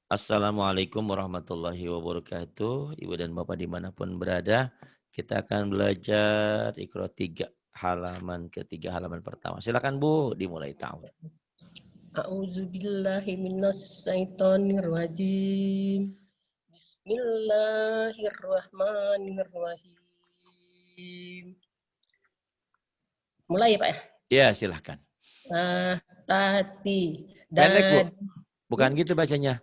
Assalamualaikum warahmatullahi wabarakatuh. Ibu dan Bapak dimanapun berada, kita akan belajar Iqra 3, halaman ketiga, halaman pertama. Silakan Bu, dimulai tahun. A'udzubillahi minasyaitonirrajim. Bismillahirrahmanirrahim. Mulai ya Pak ya? Ya, silahkan. Tati, Pendek Bu, dad. bukan gitu bacanya.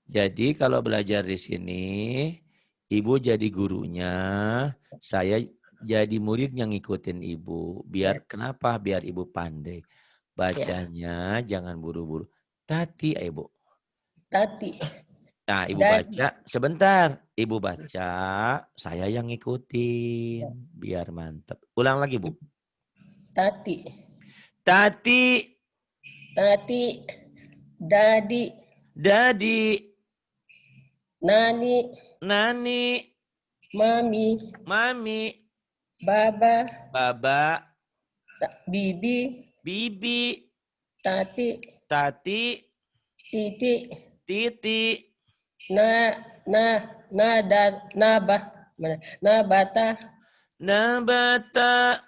Jadi kalau belajar di sini, Ibu jadi gurunya, saya jadi murid yang ngikutin Ibu. Ya, Kenapa? Biar Ibu pandai. ya. Bacanya jangan buru-buru. Tati, Ibu. Tati, Nah, Ibu dadi. baca sebentar. Ibu baca, saya yang ngikutin. Ya, Biar mantap. Ulang lagi, Bu. Tati, Tati, tati, dadi, dadi, nani, nani, mami, mami, baba, baba, bibi, bibi, tati, tati, titi, titi, na, na, nada, nabah, mana? Nabata, nabata,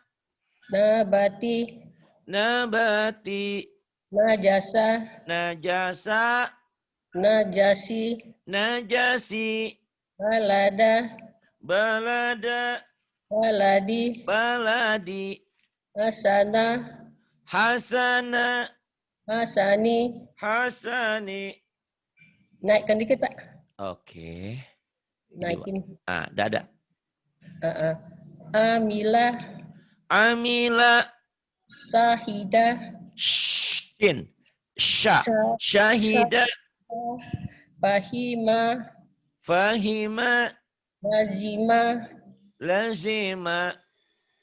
nabati, nabati, najasa, najasa, najasi, najasi, balada, balada, baladi, baladi, hasana, hasana, hasani. hasani. Naikkan dikit Pak. Oke. Ini Pak. Naikin. Dada. Amila, Amila, sahida, shin, sya, sa, sa, syahida, fahima, fahima, lazima, lazima,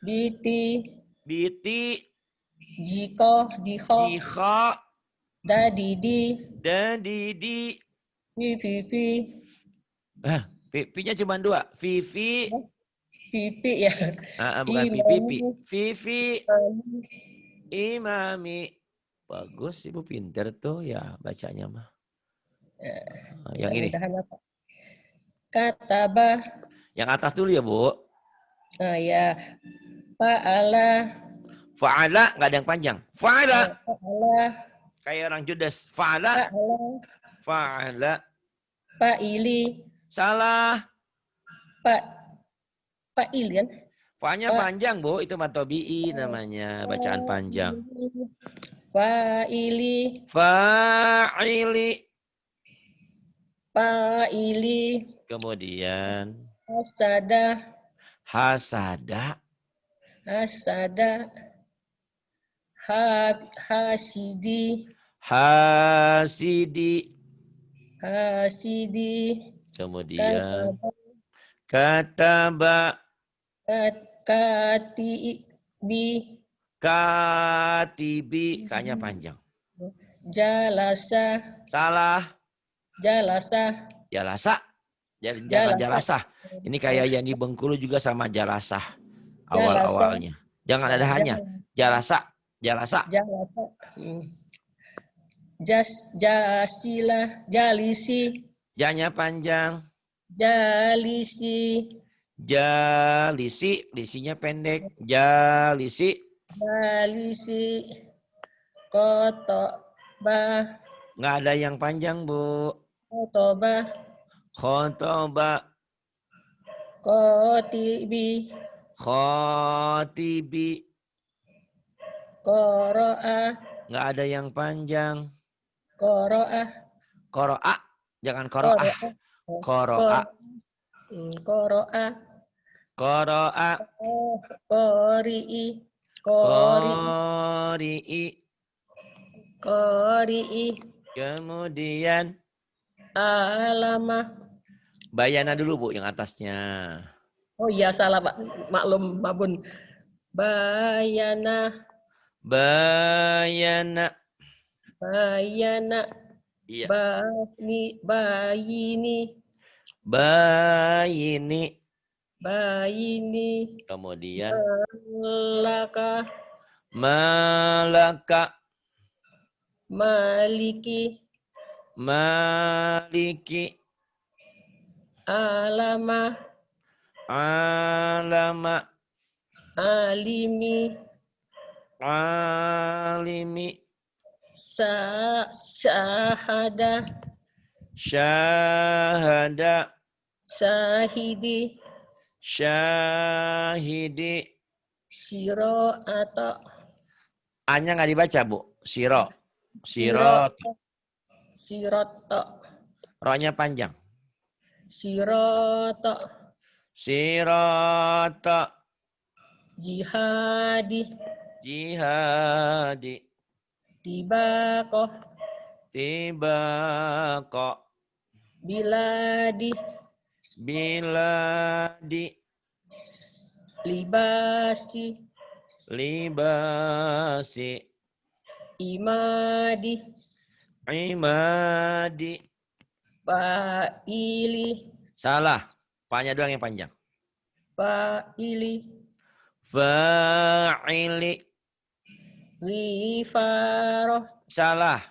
biti, biti, jiko, jiko, jikha, dadidi, dadidi. pipi, Pipinya cuma 2. Vivi. pipi ya. Bukan pipi. Imami, Vivi, imami, imami. Bagus, Ibu pinter tuh ya bacanya mah. Yang ini. mudah-mudahan apa? Kataba, Yang atas dulu ya, Bu. ya. Fa'ala, Fa'ala, nggak ada yang panjang. Fa'ala. fa'ala, Kayak orang Judas. Fa'ala. fa'ala, Fa'ala. fa'ili, Salah. Pak, fa'il kan? Fa-nya Pak, panjang, Bu. Itu matobi'i namanya. Bacaan panjang. fa'ili, Fa'ili. fa'ili, Kemudian. hasada, Hasada. hasada, hasidi, Hasidi. hasidi, Kemudian. kataba, Kataba. katibi, Katibi. K-nya panjang. jalasa, Salah. jalasa, Jalasa. Jangan jalasa, jalasah. Ini kayak yang di Bengkulu juga sama jalasah. jalasa, Awal-awalnya. Jangan ada hanya. Jalasa. Jalasa. jalasa, jasila, jalisi, J-nya panjang. jalisi, Jalisi. Lisinya pendek. Jalisi. jalisi, kotobah, Nggak ada yang panjang, Bu. kotobah, Khotoba. kotibi, Khotibi. koroa, Nggak ada yang panjang. koroa, Koro'a. Jangan koro'ah. koroa, Koro'a. koroa, Koro'a. korii, korii, Kori'i. korii, Kemudian. alama. Bayana dulu, Bu, yang atasnya. Oh iya salah Pak, maklum Pak Bun. Bayana, Bayana. bayana, Iya. bayini, Bayini. bayini, Kemudian. malaka, Malaka. maliki, Maliki. Alama. Alama. Alimi. Alimi. Syahada. Syahada. Syahidi. Syahidi. Siro atau A-nya nggak dibaca, Bu. Siro. siro. Sirot. Siroto. Ro-nya panjang. Siroto. Sirota. Jihadi. Jihadi. Tibakoh. Tibako. Biladi. Biladi. Libasi. Libasi. Imadi. Imadi. Fa'ili. Salah. Pa-nya doang yang panjang. Fa'ili. Fa'ili. Ghifaroh. Salah.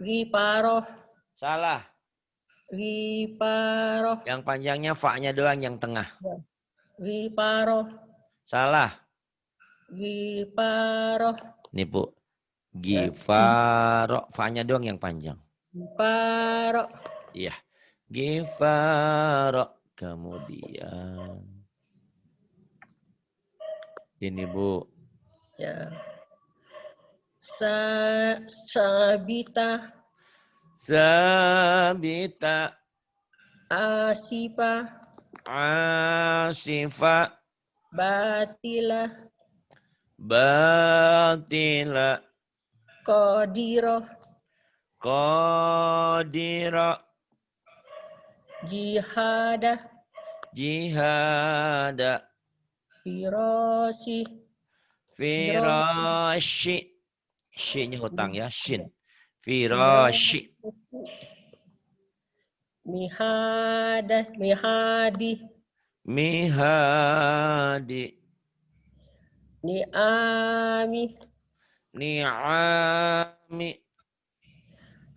Ghifaroh. Salah. Ghifaroh. Yang panjangnya fa-nya doang yang tengah. Ghifaroh. Salah. Ghifaroh. Nih, Bu. Gifaro. Fa-nya doang yang panjang. Ghifaroh. Iya. Gifaro. Kemudian. Ini, Bu. Ya. Sabita. Sabita. Asifa. Asifa. Batila. Batila. Qadiroh. Qadira. Jihadah. Jihada. Firosi. Firashi. Shi-nya hutang ya. Shin. Firosi. Firashi. Mihadah. Mihadi. Mihadi. Ni'ami. Ni'ami.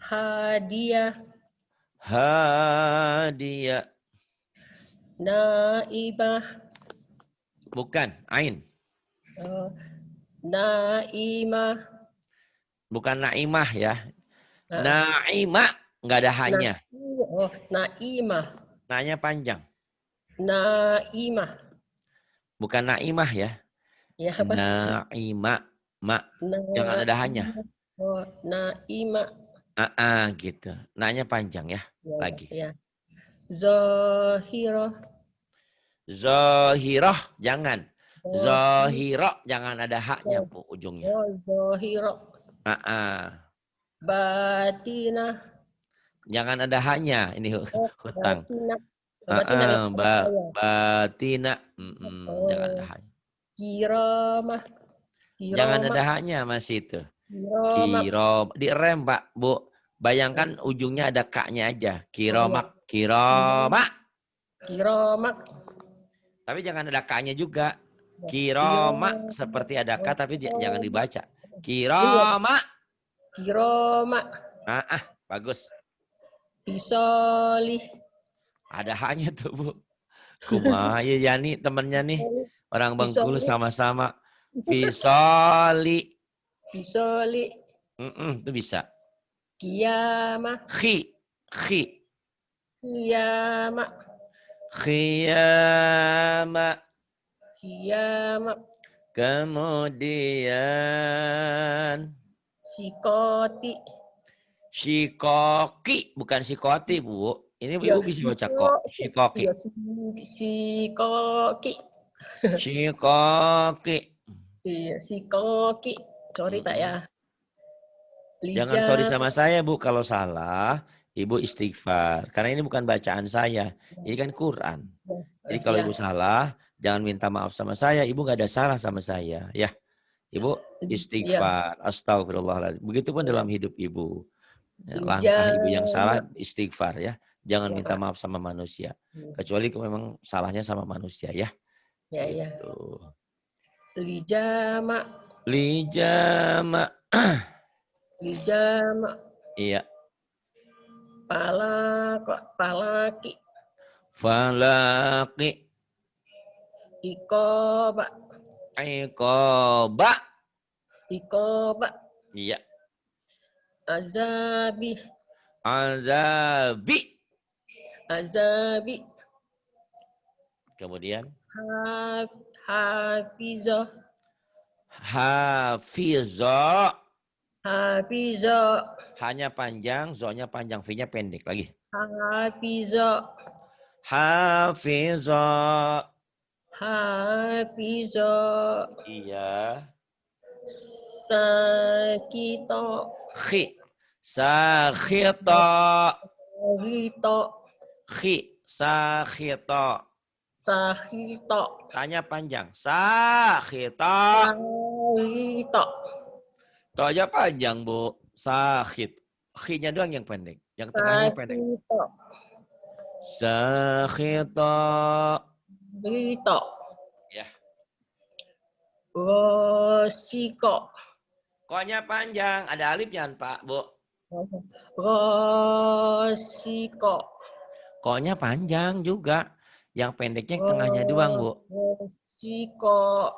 Hadiah. Hadiah. Naibah. Bukan. Ain. Naimah. Bukan naimah ya. Nah, Naimah. Nggak ada hanya. Naimah. Na-nya panjang. Naimah. Bukan naimah ya. Ya apa? Naimah. Jangan ada hanya. Naimah. Gitu. Na-nya panjang ya. Lagi. Ya. Zohiroh. Zohiroh. Jangan. Zohiroh. Jangan ada haknya Bu ujungnya. Zohiroh. Batinah. Jangan ada haknya. Ini hutang. Batinah. Batina. Jangan ada haknya. Kiromah. Jangan ada haknya masih itu. Kiromah. Kirom. Direm Pak, Bu. Bayangkan ujungnya ada kaknya aja. Kiromak. Kiromak. Kiromak. Tapi jangan ada kaknya juga. Kiromak. Seperti ada k tapi jangan dibaca. Kiromak. Kiromak. Bagus. Pisoli. Ada haknya tuh Bu. Kumaha ya Yani temennya nih. Orang Bengkulu sama-sama. Pisoli. Pisoli. Itu bisa. Kiamah. Khi. Kiamah. Khiyama. Kiamah. Kemudian. Sikoti. Shikoki. Bukan sikoti Bu. Ini Ibu bisa baca kok. Shikoki. Sikoki. Shikoki. Iya, sikoki. Sorry Pak ya. Jangan sorry sama saya Bu. Kalau salah, Ibu istighfar. Karena ini bukan bacaan saya. Ini kan Quran. Jadi kalau Ibu salah, jangan minta maaf sama saya. Ibu nggak ada salah sama saya. Ya, Ibu istighfar. Astagfirullahaladzim. Begitupun dalam hidup Ibu. Langkah Ibu yang salah, istighfar ya. Jangan minta maaf sama manusia. Kecuali kalau memang salahnya sama manusia ya. Ya, gitu. Lijama. Lijama. Lijama. Iya. palaki, falaki, ikoba, iqoba. ikoba, Iya. azabi, Azabi. azabi, Kemudian hafizo, hafizo. hafizo, Hanya panjang, zo-nya panjang, v-nya pendek lagi. hafizo, Hafizo. hafizo, Iya. sakito, Khi. Sakhito. rito, Khi. Sakhito. sahito, Tanya panjang. Sakhito. sahito, To-nya panjang, Bu. Sakhit. Khi-nya doang yang pendek. Yang tengahnya pendek. sakito, Sakhito. rito, Ya. rosiko, Ko-nya panjang. Ada alifnya, Pak, Bu. rosiko, Ko-nya panjang juga. Yang pendeknya yang tengahnya doang, Bu. rosiko,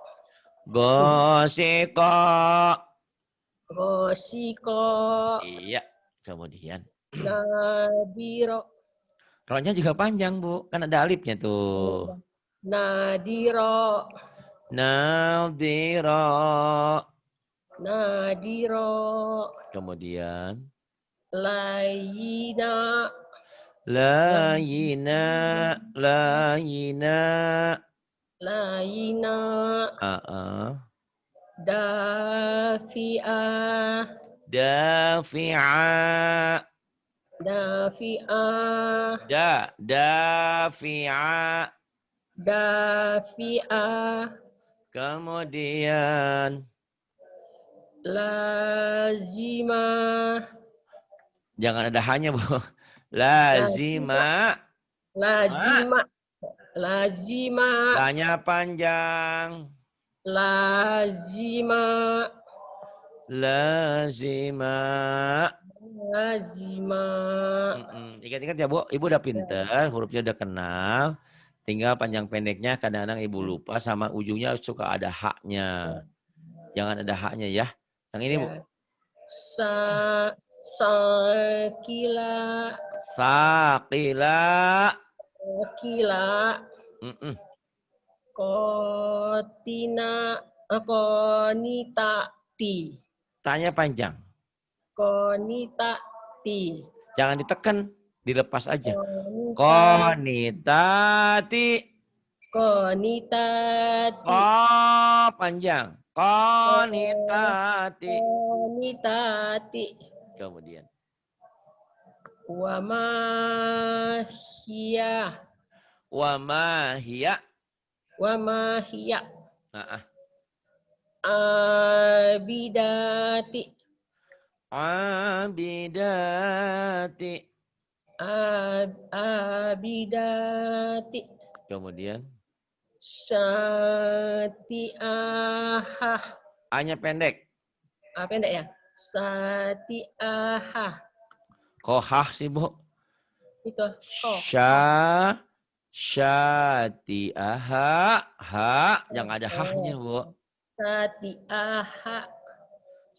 Gosiko. rosiko, Iya. Kemudian. nadiro, Ro-nya juga panjang, Bu. Kan ada alifnya tuh. nadiro, Nadiro. nadiro, Kemudian. layina, Layina. Layina. layina, dafi'ah, Dafi'a. dafi'ah, Dafi'a. dafi'ah, Kemudian. lazimah, Jangan ada hanya, Bu. Lazima. lazimah, lazimah, Lanya panjang. lazimah, Lazima. lazimah. Ingat-ingat ya, Bu. Ibu udah pinter, hurufnya udah kenal. Tinggal panjang pendeknya kadang-kadang Ibu lupa sama ujungnya suka ada haknya. Jangan ada haknya ya. Yang ini, Bu. Sakila, Sakila. sakila, kotina, konitati, Tanya panjang. konitati, Jangan ditekan, dilepas aja. konitati, Konitati. konitati, Oh, panjang. Konitati. konitati, Kemudian. wamahiyah, Wamahia. wamahiyah, Nah, abidati, abidati. abidati, Kemudian. sati'ahah, A-nya pendek. pendek ya, sati'ahah, Kohah sih, Bu. itu, Syati'aha. Ha. Yang ada hahnya, Bu. sati'ahah,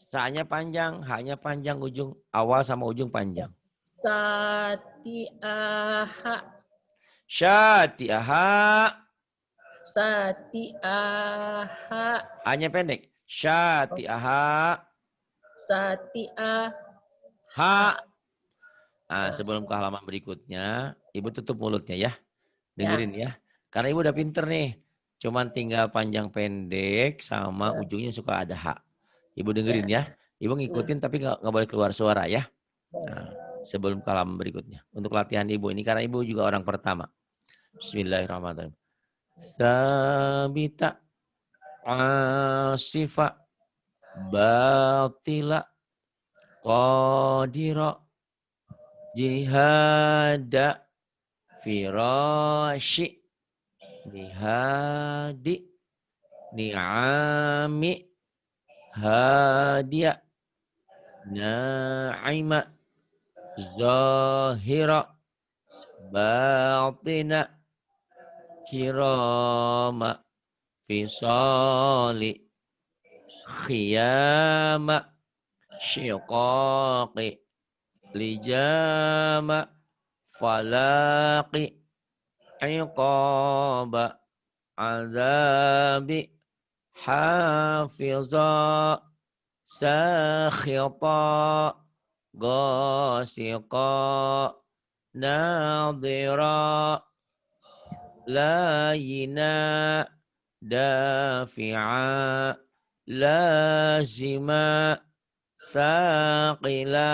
Sa-nya panjang. Ha-nya panjang. Ujung awal sama ujung panjang. sati'ahah, Syati'aha. sati'ahah, A-nya pendek. Syati'aha. sati'ah, Ha. Nah, sebelum ke halaman berikutnya, Ibu tutup mulutnya ya. Dengerin ya. Karena Ibu udah pinter nih. Cuman tinggal panjang pendek sama ujungnya suka ada hak. Ibu dengerin ya. Ibu ngikutin tapi nggak boleh keluar suara ya. Nah, sebelum ke halaman berikutnya. Untuk latihan Ibu ini karena Ibu juga orang pertama. Bismillahirrahmanirrahim. Sabita. Asifa. Batila. Qadira. Jihada. Firashi. Nihadi. Ni'ami. Hadia. Na'ima. zahira, batina, kirama, fisali, khiyama, syiqaqi, lijama, falaqi, iqaba, azabi, hafiza, sakhita, ghasiqa, nadhira, layina, dafi'a, lazima, thaqila,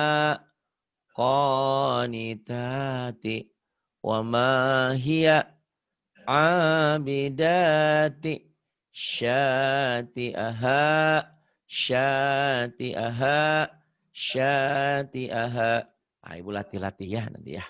qanitati, wa ma hiya abidati, syati'aha, syati'aha, syati'aha. Nah, Ibu latih-latih ya nanti ya.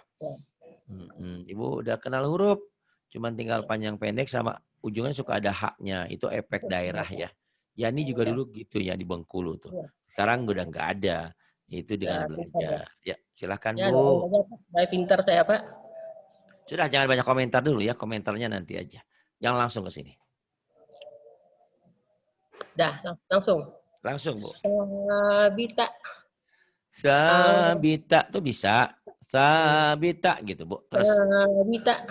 Ibu udah kenal huruf, cuman tinggal panjang pendek sama ujungnya suka ada haknya. Itu efek daerah ya. Yani juga dulu gitu ya di Bengkulu tuh. Sekarang udah nggak ada. Itu dengan belajar. Ya, silahkan Ya, Bu. baik pintar saya, Pak. Sudah, jangan banyak komentar dulu ya. Komentarnya nanti aja. Jangan langsung ke sini. Dah, langsung. Langsung, Bu. Sabita. Sabita tuh bisa. Sabita gitu, Bu. Terus. Sabita.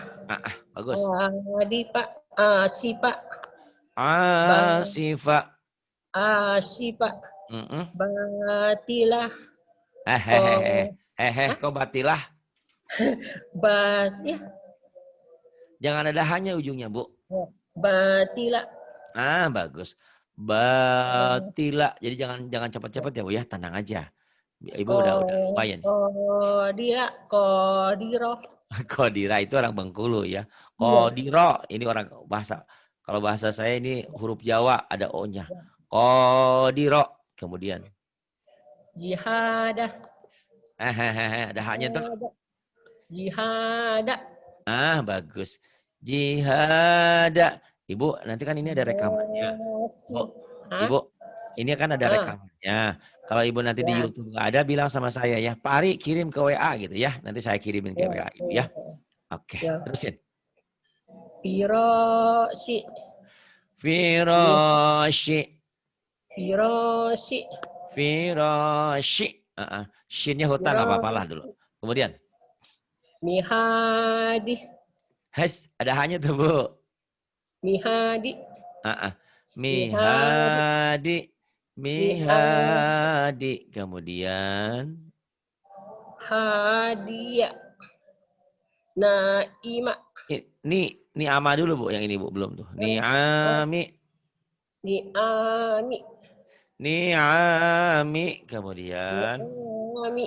Bagus. Adipa. Asipa. Asifa. Asipa. Batilah. Kok batilah? Ya. Jangan ada hanya ujungnya, Bu. Batila. Bagus. Batila. Jadi jangan cepat-cepat ya, Bu ya. Tenang aja. Ibu udah lumayan. Kodiro. Kodira itu orang Bengkulu ya. Kodiro ini orang bahasa. Kalau bahasa saya ini huruf Jawa ada O-nya. Kodiro. Kemudian. Jihadah. Ada hanya tuh. Jihada. Bagus. Jihada. Ibu, nanti kan ini ada rekamannya. Ibu, ini kan ada rekamannya. Kalau Ibu nanti di YouTube nggak ada, bilang sama saya ya. Pak Ari kirim ke WA gitu ya. Nanti saya kirimin ke WA Ibu ya. Oke, terusin. Firoshi. Firoshi. Firoshi. Firoshi. Shinnya hutan nggak apa-apalah dulu. Kemudian. Mihadi. Ada hanya tuh Bu. Mihadi. Mihadi. Mihadi. Kemudian. Hadia. Naima. Ini ama dulu Bu, yang ini Bu belum tuh. Ni'ami. Ni'ami. Ni'ami. Kemudian. Ni'ami.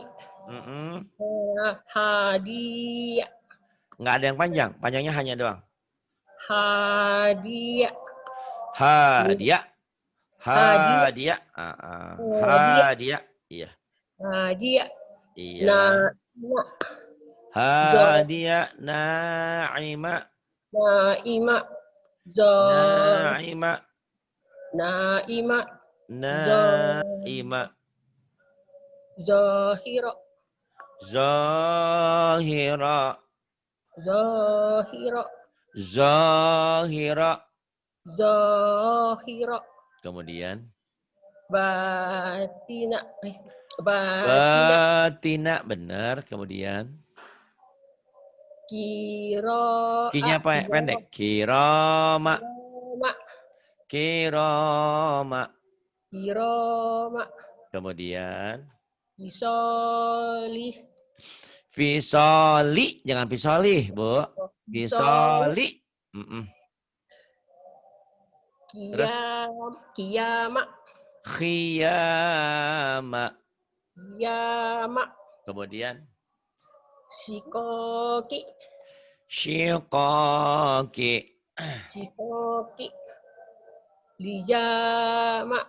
Hadia. Enggak ada yang panjang, panjangnya hanya doang. Hadia. Hadia. Hadia. Hadia. Iya. Hadia. Iya. Hadia. Naima. Naima. Naima. Naima. Naima. Zahira. Zahira. Zahira. Zahira. Zahira. Kemudian. Batina. Batina. Benar. Kemudian. Kinya apa pendek? Kiroma. Kiroma. Kiroma. Kemudian. Fisoli. Fisoli. Jangan fisoli, Bu. Fisoli. Terus. Kiyama. Khiyama. Kiyama. Kemudian. Sikoki. Syikoki. Sikoki. Lijama.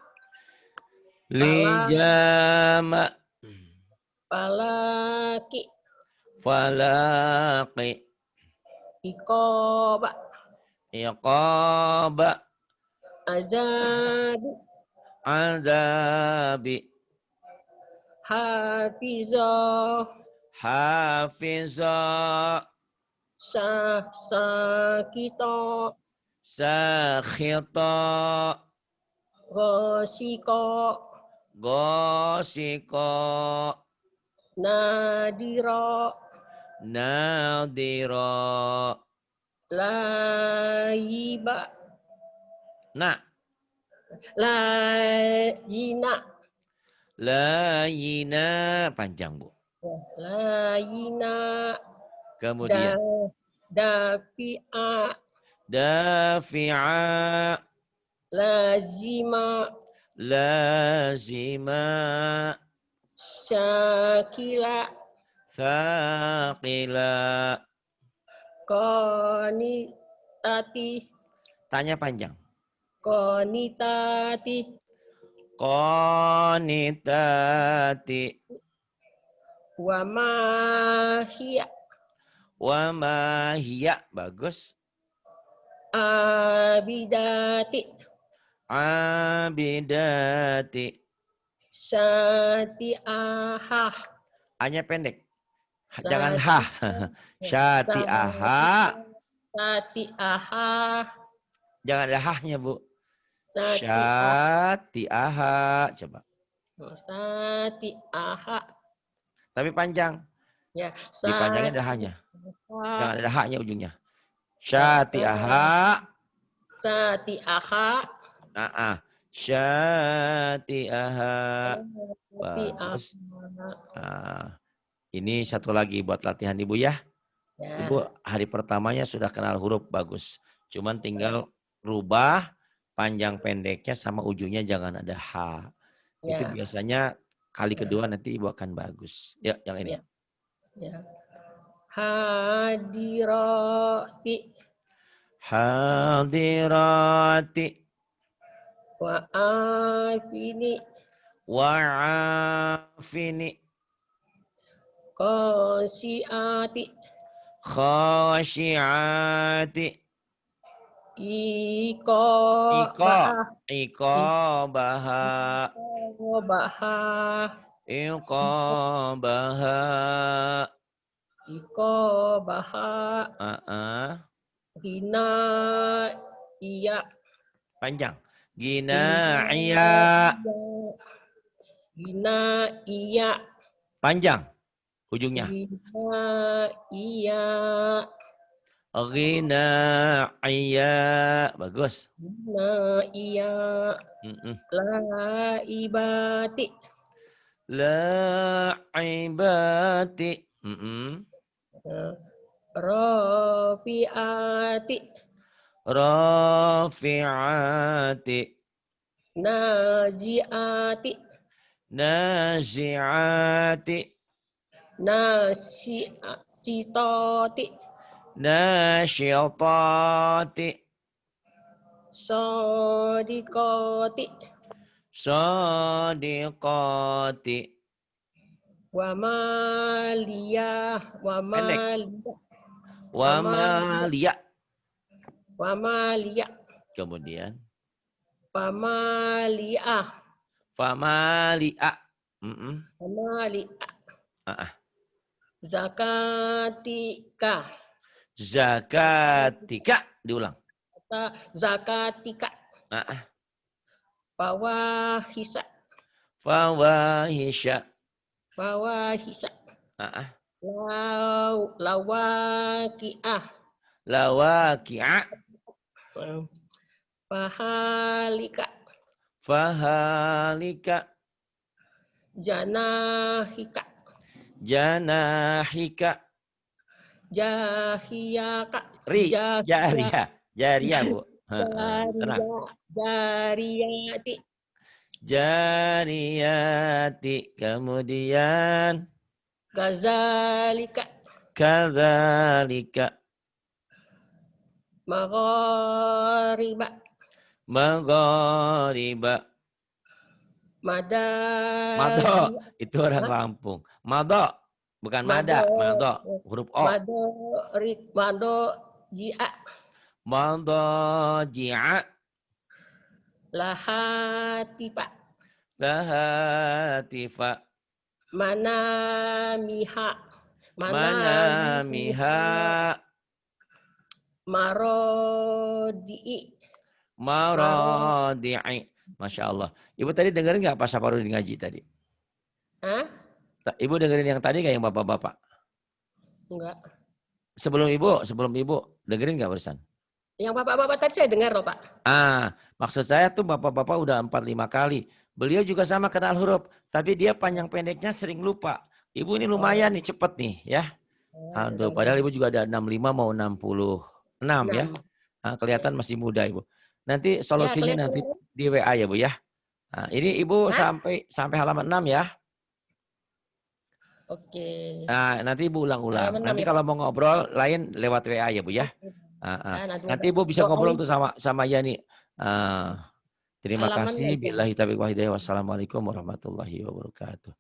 Lijama. Falaki. Falaki. Ikoba. Iqaba. Azabi. Azabi. Hafizah. hafiza, sakito, sakhita, gosiko, gosiko, nadiro, nadira, laiba, na, laina, layina, panjang Bu. laina, da, Kemudian dapia, dafi'a, lazima, lazima, syakila, thaqila. konitati, Tanya panjang. konitati, Qanitati, wamahia, wa ma hiya. Bagus. abidati, Abidati. syati'ahah, Hanya pendek. Jangan ha. syati'ah, Syati'aha. syati'ahah, Jangan ada hahnya, Bu. syati'ah, Syati'aha. Coba. syati'ahah, Tapi panjang. ya, Dipanjangin ada hanya. syati'ahah, Jangan ada haknya ujungnya. ya, Syati'aha. syati'ahah, Syati'aha. syati'ahah, Bagus. Ini satu lagi buat latihan Ibu ya. ya, Ibu hari pertamanya sudah kenal huruf bagus. Cuman tinggal rubah panjang pendeknya sama ujungnya jangan ada H. Itu ya, biasanya kali kedua nanti Ibu akan bagus. Ya, yang ini. ya, ya. Hadirati, Hadirati wa'afini, wa'afini qasiati, khasyiati iko iqobah, iqobaha iqobah, iqobaha iqobah, hina, iya, panjang hina, ginaiya hina, iya, panjang ujungnya hina, iya, ginaiya bagus. hina, iya, Mm-mm. laibati, Laibati. Mm-mm. rafiati, Rafi'ati. naziati, Nazi'ati. nasitati, Nasyitati. sodikoti, Sadiqati. wamaliyah, Pendek. wamaliyah, Wamalia. wamaliyah, Kemudian. wamaliyah, Famalia. Mm-mm. wamaliyah, Ah, ah. zakatika, Zakatika. Diulang. zakatika, Ah, ah. fawahisa, Fawahisya. fawahisa, Ah, ah. lawakiah, Lawaki'a. fahalika, Fahalika. janahika, Janahika. jahiyaka, Jariyah. Jariyah, Bu. Tenang. jariyati, Jariyati. Kemudian. gazalika, Kadzalika. maghariba, Maghariba. Mado. madari, Itu orang Lampung. Mado. Bukan mado, mada. Mado. Huruf O. mado, jia, Mado. Ji'a. lahatipa, Lahatifa. manamiha, Manamiha manamiha marodi'i. maradi'i. Masya Allah. Ibu tadi dengerin nggak pas Saparudin ngaji tadi? Hah? Ibu dengerin yang tadi nggak yang bapak-bapak? Enggak. Sebelum ibu dengerin nggak barusan? Yang bapak-bapak tadi saya dengar loh, Pak. Maksud saya tuh bapak-bapak udah 4-5 kali. Beliau juga sama kenal huruf, tapi dia panjang pendeknya sering lupa. Ibu ini lumayan nih cepet nih ya. Padahal ibu juga ada 65 mau 66 ya. 6. Kelihatan masih muda ibu. Nanti Ya, solusinya kelihatan. nanti di WA ya bu ya. Ini ibu Hah? sampai halaman 6 ya. Oke. Nanti ibu ulang-ulang. Halaman 6 Nanti ya, Pak. kalau mau ngobrol lain lewat WA ya bu ya. Oke. Nanti Nanti Bapak ibu bisa ngobrol doain tuh sama Yani. Terima halaman kasih. aja. Billahi taufiq wal hidayah. Wassalamualaikum warahmatullahi wabarakatuh.